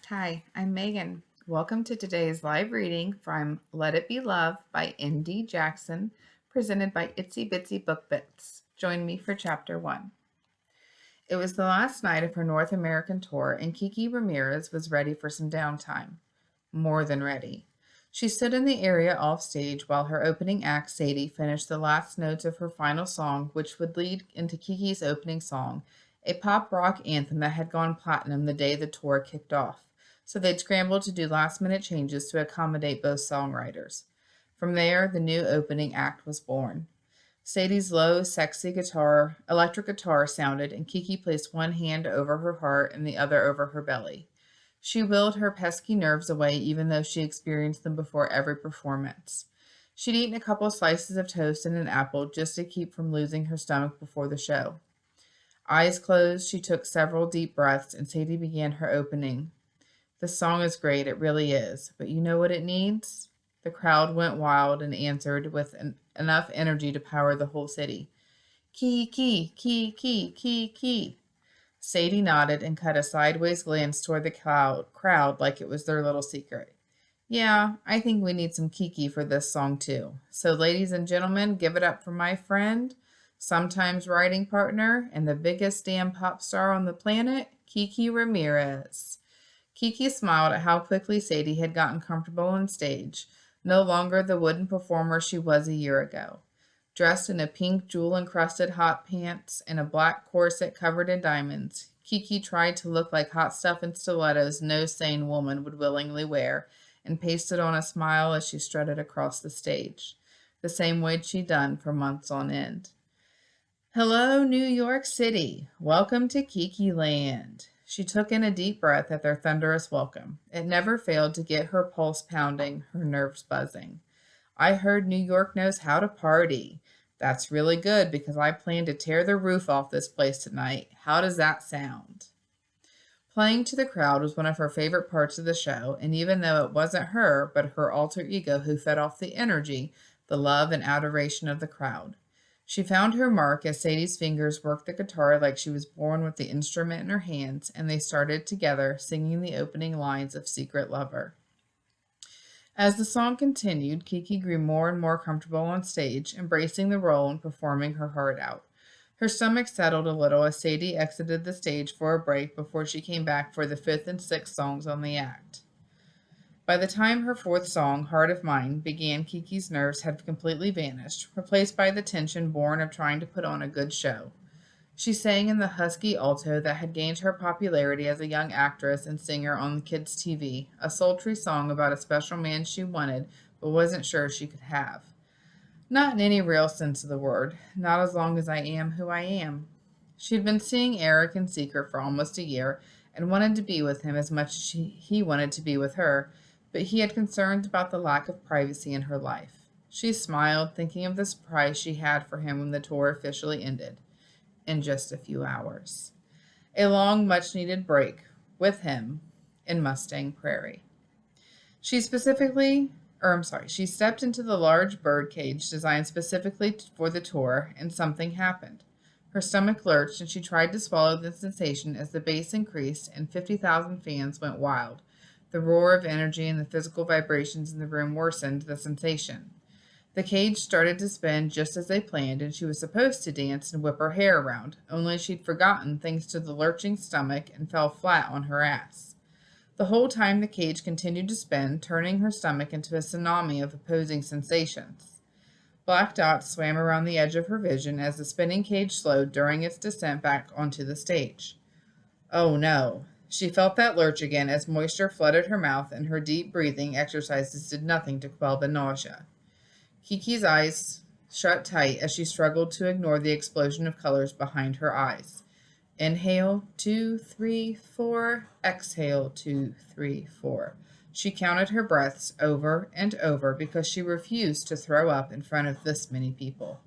Hi, I'm Megan. Welcome to today's live reading from Let It Be Love by N.D. Jackson, presented by Itsy Bitsy Book Bits. Join me for Chapter 1. It was the last night of her North American tour, and Kiki Ramirez was ready for some downtime. More than ready. She stood in the area off stage while her opening act, Sadie, finished the last notes of her final song, which would lead into Kiki's opening song, a pop rock anthem that had gone platinum the day the tour kicked off. So they'd scrambled to do last-minute changes to accommodate both songwriters. From there, the new opening act was born. Sadie's low, sexy electric guitar sounded, and Kiki placed one hand over her heart and the other over her belly. She willed her pesky nerves away, even though she experienced them before every performance. She'd eaten a couple slices of toast and an apple just to keep from losing her stomach before the show. Eyes closed, she took several deep breaths, and Sadie began her opening. The song is great, it really is, but you know what it needs? The crowd went wild and answered with enough energy to power the whole city. Key, key, key, key, key, key. Sadie nodded and cut a sideways glance toward the crowd like it was their little secret. Yeah, I think we need some Kiki for this song too. So ladies and gentlemen, give it up for my friend, sometimes writing partner, and the biggest damn pop star on the planet, Kiki Ramirez. Kiki smiled at how quickly Sadie had gotten comfortable on stage, no longer the wooden performer she was a year ago. Dressed in a pink jewel-encrusted hot pants and a black corset covered in diamonds, Kiki tried to look like hot stuff and stilettos no sane woman would willingly wear, and pasted on a smile as she strutted across the stage, the same way she'd done for months on end. Hello, New York City. Welcome to Kiki Land. She took in a deep breath at their thunderous welcome. It never failed to get her pulse pounding, her nerves buzzing. I heard New York knows how to party. That's really good because I plan to tear the roof off this place tonight. How does that sound? Playing to the crowd was one of her favorite parts of the show, and even though it wasn't her, but her alter ego who fed off the energy, the love and adoration of the crowd. She found her mark as Sadie's fingers worked the guitar like she was born with the instrument in her hands, and they started together, singing the opening lines of Secret Lover. As the song continued, Kiki grew more and more comfortable on stage, embracing the role and performing her heart out. Her stomach settled a little as Sadie exited the stage for a break before she came back for the fifth and sixth songs on the act. By the time her fourth song, Heart of Mine, began, Kiki's nerves had completely vanished, replaced by the tension born of trying to put on a good show. She sang in the husky alto that had gained her popularity as a young actress and singer on kids' TV, a sultry song about a special man she wanted but wasn't sure she could have. Not in any real sense of the word, not as long as I am who I am. She had been seeing Eric in secret for almost a year and wanted to be with him as much as he wanted to be with her, but he had concerns about the lack of privacy in her life. She smiled, thinking of the surprise she had for him when the tour officially ended, in just a few hours. A long, much-needed break with him in Mustang, Prairie. She stepped into the large bird cage designed specifically for the tour, and something happened. Her stomach lurched, and she tried to swallow the sensation as the bass increased and 50,000 fans went wild. The roar of energy and the physical vibrations in the room worsened the sensation. The cage started to spin just as they planned, and she was supposed to dance and whip her hair around, only she'd forgotten thanks to the lurching stomach and fell flat on her ass. The whole time the cage continued to spin, turning her stomach into a tsunami of opposing sensations. Black dots swam around the edge of her vision as the spinning cage slowed during its descent back onto the stage. Oh no. She felt that lurch again as moisture flooded her mouth, and her deep breathing exercises did nothing to quell the nausea. Kiki's eyes shut tight as she struggled to ignore the explosion of colors behind her eyes. Inhale, 2, 3, 4. Exhale, 2, 3, 4. She counted her breaths over and over because she refused to throw up in front of this many people.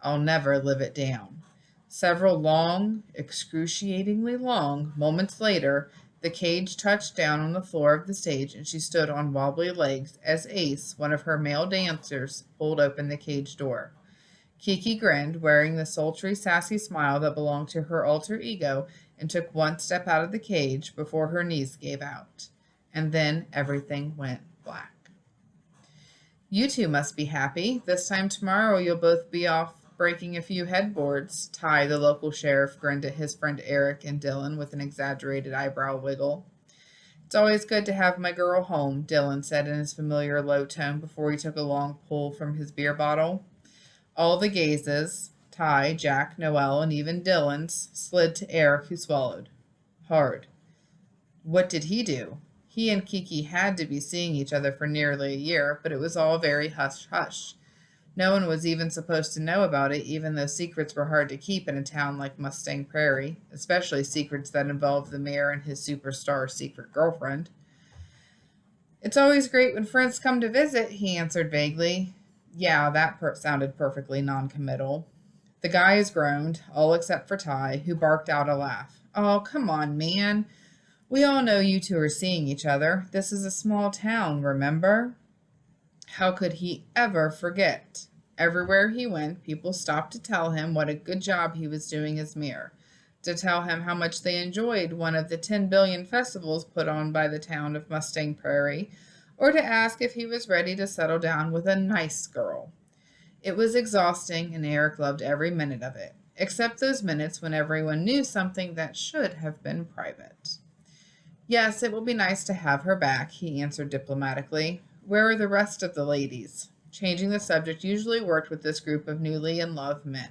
I'll never live it down. Several long, excruciatingly long moments later, the cage touched down on the floor of the stage, and she stood on wobbly legs as Ace, one of her male dancers, pulled open the cage door. Kiki grinned, wearing the sultry, sassy smile that belonged to her alter ego, and took one step out of the cage before her knees gave out. And then everything went black. You two must be happy. This time tomorrow you'll both be off breaking a few headboards. Ty, the local sheriff, grinned at his friend Eric and Dylan with an exaggerated eyebrow wiggle. It's always good to have my girl home, Dylan said in his familiar low tone before he took a long pull from his beer bottle. All the gazes, Ty, Jack, Noel, and even Dylan's, slid to Eric, who swallowed hard. What did he do? He and Kiki had to be seeing each other for nearly a year, but it was all very hush-hush. No one was even supposed to know about it, even though secrets were hard to keep in a town like Mustang Prairie, especially secrets that involved the mayor and his superstar secret girlfriend. It's always great when friends come to visit, he answered vaguely. Yeah, that sounded perfectly noncommittal. The guys groaned, all except for Ty, who barked out a laugh. Oh, come on, man. We all know you two are seeing each other. This is a small town, remember? How could he ever forget? Everywhere he went, people stopped to tell him what a good job he was doing as mayor, to tell him how much they enjoyed one of the 10 billion festivals put on by the town of Mustang Prairie, or to ask if he was ready to settle down with a nice girl. It was exhausting, and Eric loved every minute of it, except those minutes when everyone knew something that should have been private. Yes, it will be nice to have her back, he answered diplomatically. Where are the rest of the ladies? Changing the subject usually worked with this group of newly in love men.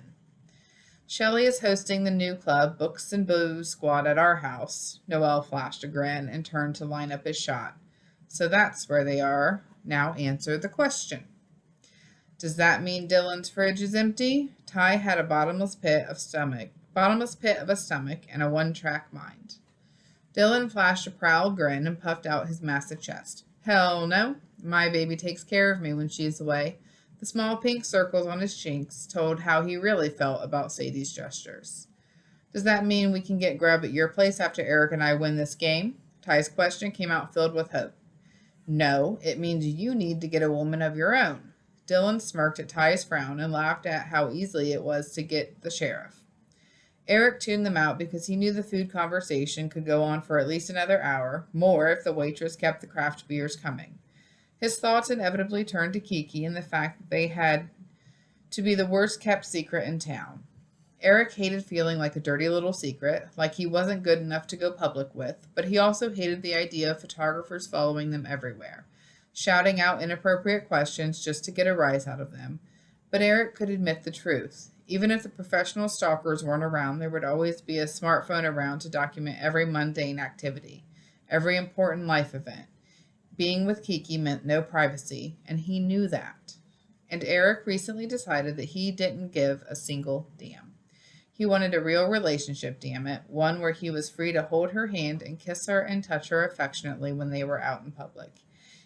Shelley is hosting the new club, Books and Booze Squad, at our house. Noel flashed a grin and turned to line up his shot. So that's where they are. Now answer the question. Does that mean Dylan's fridge is empty? Ty had a bottomless pit of a stomach and a one-track mind. Dylan flashed a proud grin and puffed out his massive chest. Hell no. My baby takes care of me when she's away. The small pink circles on his cheeks told how he really felt about Sadie's gestures. Does that mean we can get grub at your place after Eric and I win this game? Ty's question came out filled with hope. No, it means you need to get a woman of your own. Dylan smirked at Ty's frown and laughed at how easily it was to get the sheriff. Eric tuned them out because he knew the food conversation could go on for at least another hour, more if the waitress kept the craft beers coming. His thoughts inevitably turned to Kiki and the fact that they had to be the worst kept secret in town. Eric hated feeling like a dirty little secret, like he wasn't good enough to go public with, but he also hated the idea of photographers following them everywhere, shouting out inappropriate questions just to get a rise out of them. But Eric could admit the truth. Even if the professional stalkers weren't around, there would always be a smartphone around to document every mundane activity, every important life event. Being with Kiki meant no privacy, and he knew that. And Eric recently decided that he didn't give a single damn. He wanted a real relationship, damn it, one where he was free to hold her hand and kiss her and touch her affectionately when they were out in public.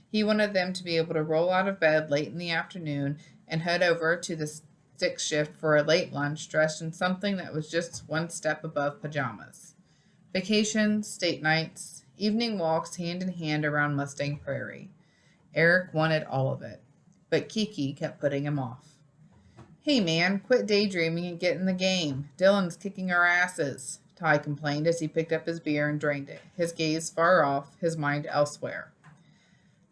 He wanted them to be able to roll out of bed late in the afternoon and head over to the stick shift for a late lunch dressed in something that was just one step above pajamas. Vacations, state nights, evening walks hand in hand around Mustang Prairie. Eric wanted all of it, but Kiki kept putting him off. Hey man, quit daydreaming and get in the game. Dylan's kicking our asses, Ty complained as he picked up his beer and drained it, his gaze far off, his mind elsewhere.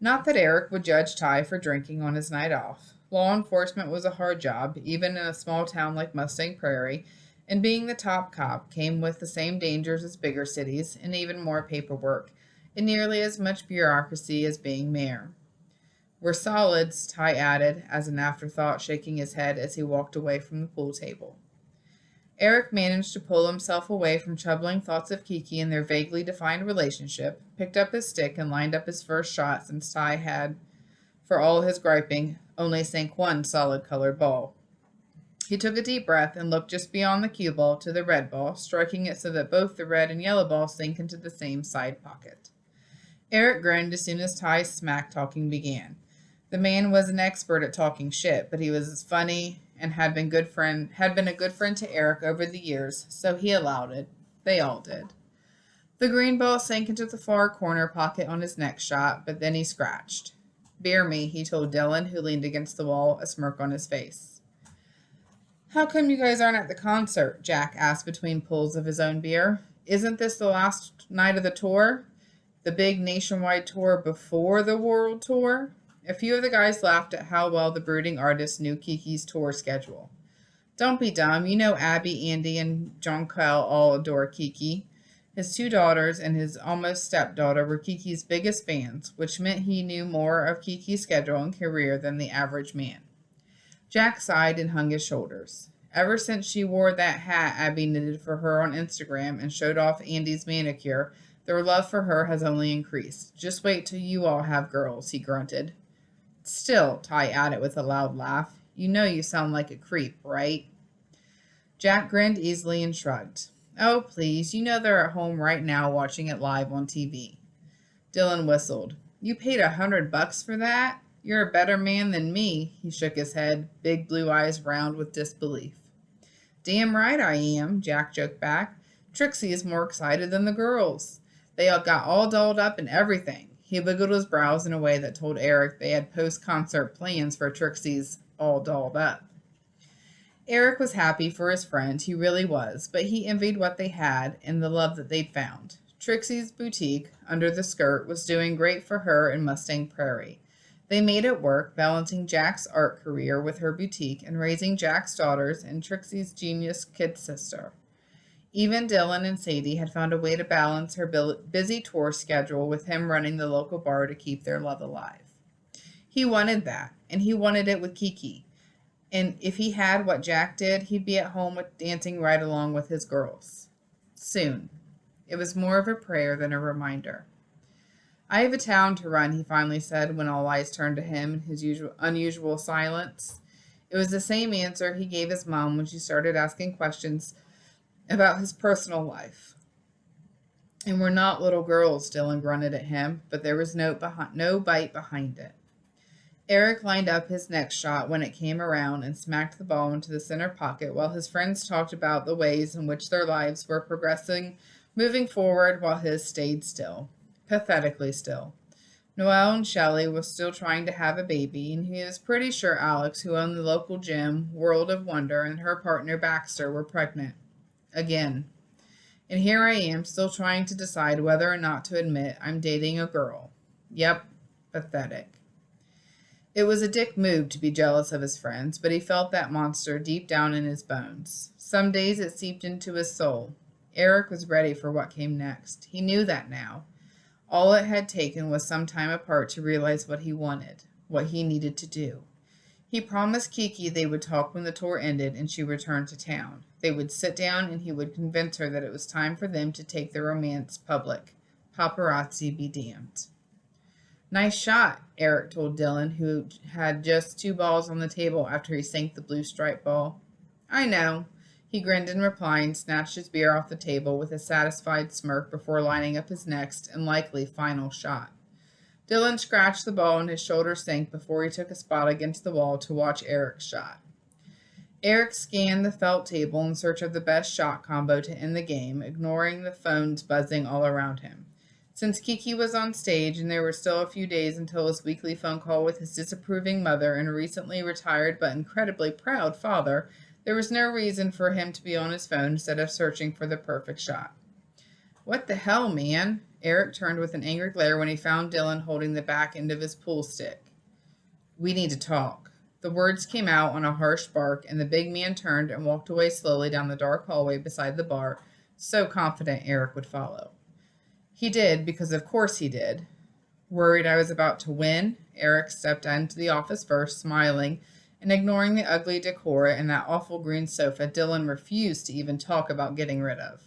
Not that Eric would judge Ty for drinking on his night off. Law enforcement was a hard job, even in a small town like Mustang Prairie, and being the top cop came with the same dangers as bigger cities and even more paperwork and nearly as much bureaucracy as being mayor. We're solids, Ty added as an afterthought, shaking his head as he walked away from the pool table. Eric managed to pull himself away from troubling thoughts of Kiki and their vaguely defined relationship, picked up his stick, and lined up his first shot since Ty had, for all his griping, only sank one solid-colored ball. He took a deep breath and looked just beyond the cue ball to the red ball, striking it so that both the red and yellow ball sank into the same side pocket. Eric grinned as soon as Ty's smack-talking began. The man was an expert at talking shit, but he was funny and had been a good friend to Eric over the years, so he allowed it. They all did. The green ball sank into the far corner pocket on his next shot, but then he scratched. Beer me, he told Dylan, who leaned against the wall, a smirk on his face. How come you guys aren't at the concert? Jack asked between pulls of his own beer. Isn't this the last night of the tour? The big nationwide tour before the world tour? A few of the guys laughed at how well the brooding artist knew Kiki's tour schedule. Don't be dumb. You know Abby, Andy, and Jonquil all adore Kiki. His two daughters and his almost stepdaughter were Kiki's biggest fans, which meant he knew more of Kiki's schedule and career than the average man. Jack sighed and hung his shoulders. Ever since she wore that hat Abby knitted for her on Instagram and showed off Andy's manicure, their love for her has only increased. Just wait till you all have girls, he grunted. Still, Ty added with a loud laugh, you know you sound like a creep, right? Jack grinned easily and shrugged. Oh, please, you know they're at home right now watching it live on TV. Dylan whistled. You paid $100 for that? You're a better man than me, he shook his head, big blue eyes round with disbelief. Damn right I am, Jack joked back. Trixie is more excited than the girls. They all got all dolled up and everything. He wiggled his brows in a way that told Eric they had post-concert plans for Trixie's all dolled up. Eric was happy for his friend, he really was, but he envied what they had and the love that they'd found. Trixie's boutique, under the skirt, was doing great for her in Mustang, Prairie. They made it work, balancing Jack's art career with her boutique and raising Jack's daughters and Trixie's genius kid sister. Even Dylan and Sadie had found a way to balance her busy tour schedule with him running the local bar to keep their love alive. He wanted that, and he wanted it with Kiki. And if he had what Jack did, he'd be at home dancing right along with his girls. Soon. It was more of a prayer than a reminder. I have a town to run, he finally said when all eyes turned to him in his unusual silence. It was the same answer he gave his mom when she started asking questions about his personal life. And we're not little girls, Dylan grunted at him, but there was no bite behind it. Eric lined up his next shot when it came around and smacked the ball into the center pocket while his friends talked about the ways in which their lives were progressing, moving forward while his stayed still. Pathetically still. Noelle and Shelley were still trying to have a baby, and he was pretty sure Alex, who owned the local gym, World of Wonder, and her partner Baxter were pregnant. Again. And here I am, still trying to decide whether or not to admit I'm dating a girl. Yep, pathetic. It was a dick move to be jealous of his friends, but he felt that monster deep down in his bones. Some days it seeped into his soul. Eric was ready for what came next. He knew that now. All it had taken was some time apart to realize what he wanted, what he needed to do. He promised Kiki they would talk when the tour ended and she returned to town. They would sit down and he would convince her that it was time for them to take their romance public. Paparazzi be damned. Nice shot, Eric told Dylan, who had just 2 balls on the table after he sank the blue striped ball. I know. He grinned in reply and snatched his beer off the table with a satisfied smirk before lining up his next and likely final shot. Dylan scratched the ball and his shoulder sank before he took a spot against the wall to watch Eric's shot. Eric scanned the felt table in search of the best shot combo to end the game, ignoring the phones buzzing all around him. Since Kiki was on stage and there were still a few days until his weekly phone call with his disapproving mother and recently retired but incredibly proud father, there was no reason for him to be on his phone instead of searching for the perfect shot. What the hell, man? Eric turned with an angry glare when he found Dylan holding the back end of his pool stick. We need to talk. The words came out on a harsh bark, and the big man turned and walked away slowly down the dark hallway beside the bar, so confident Eric would follow. He did, because of course he did. Worried I was about to win, Eric stepped into the office first, smiling, and ignoring the ugly decor and that awful green sofa Dylan refused to even talk about getting rid of.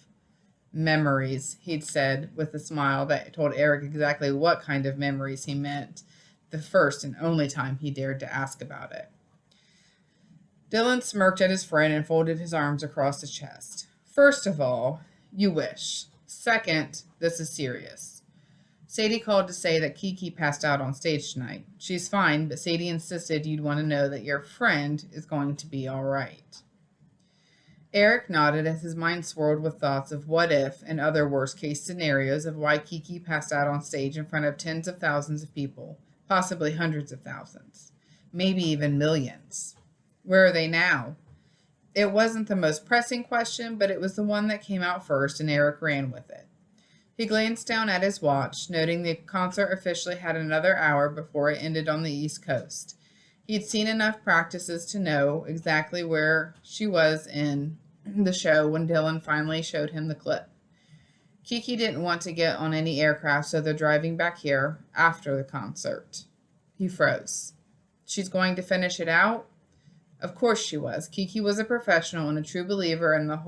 Memories, he'd said with a smile that told Eric exactly what kind of memories he meant, the first and only time he dared to ask about it. Dylan smirked at his friend and folded his arms across his chest. First of all, you wish. Second, this is serious. Sadie called to say that Kiki passed out on stage tonight. She's fine, but Sadie insisted you'd want to know that your friend is going to be all right. Eric nodded as his mind swirled with thoughts of what if and other worst-case scenarios of why Kiki passed out on stage in front of tens of thousands of people, possibly hundreds of thousands, maybe even millions. Where are they now? It wasn't the most pressing question, but it was the one that came out first, and Eric ran with it. He glanced down at his watch, noting the concert officially had another hour before it ended on the East Coast. He'd seen enough practices to know exactly where she was in the show when Dylan finally showed him the clip. Kiki didn't want to get on any aircraft, so they're driving back here after the concert. He froze. She's going to finish it out? Of course she was. Kiki was a professional and a true believer in the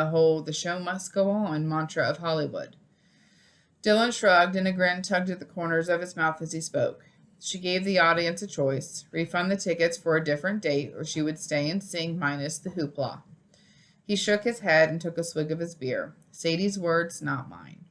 whole "the show must go on" mantra of Hollywood. Dylan shrugged, and a grin tugged at the corners of his mouth as he spoke. She gave the audience a choice: refund the tickets for a different date, or she would stay and sing minus the hoopla. He shook his head and took a swig of his beer. Sadie's words, not mine.